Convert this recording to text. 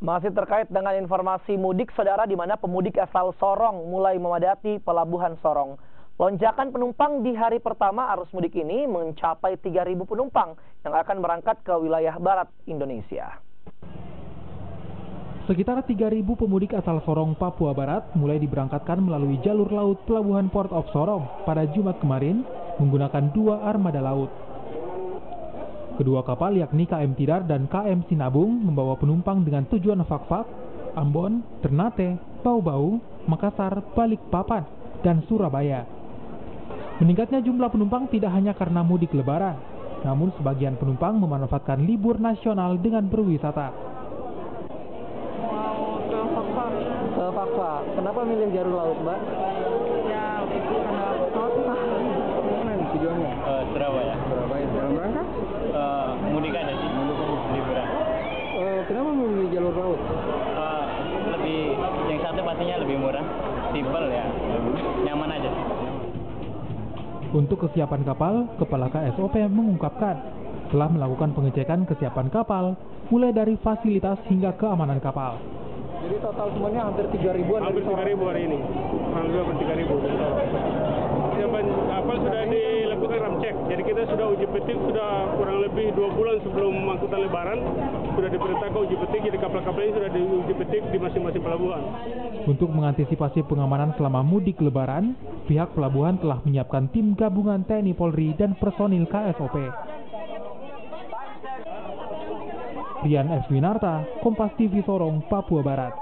Masih terkait dengan informasi mudik, saudara, di mana pemudik asal Sorong mulai memadati Pelabuhan Sorong. Lonjakan penumpang di hari pertama arus mudik ini mencapai 3.000 penumpang yang akan berangkat ke wilayah barat Indonesia. Sekitar 3.000 pemudik asal Sorong, Papua Barat mulai diberangkatkan melalui jalur laut Pelabuhan Port of Sorong pada Jumat kemarin menggunakan 2 armada laut. Kedua kapal yakni KM Tidar dan KM Sinabung membawa penumpang dengan tujuan Fakfak, Ambon, Ternate, Bau-Bau, Makassar, Balikpapan, dan Surabaya. Meningkatnya jumlah penumpang tidak hanya karena mudik lebaran, namun sebagian penumpang memanfaatkan libur nasional dengan berwisata. Mau ke Fakfak? Ke Fakfak. Kenapa milih jalur laut, Mbak? Ya, karena pesawat mahal. Mana nih tujuannya? Surabaya. Surabaya. Dalam rangka? Mudik aja sih, liburan. Kenapa memilih jalur laut? Lebih, yang satu pastinya lebih murah, simpel ya, nyaman aja sih. Untuk kesiapan kapal, Kepala KSOP mengungkapkan telah melakukan pengecekan kesiapan kapal mulai dari fasilitas hingga keamanan kapal. Jadi total semuanya hampir 3.000-an. Hampir 3.000 hari ini. Hampir 3.000. Kesiapan kapal sudah dilakukan ram cek. Jadi kita sudah uji petik sudah kurang lebih 2 bulan sebelum angkutan lebaran sudah diperintahkan uji petik. Jadi kapal-kapal ini sudah diuji petik di masing-masing pelabuhan. Untuk mengantisipasi pengamanan selama mudik lebaran, pihak pelabuhan telah menyiapkan tim gabungan TNI Polri dan personil KSOP. Rian F. Winarta, Kompas TV Sorong, Papua Barat.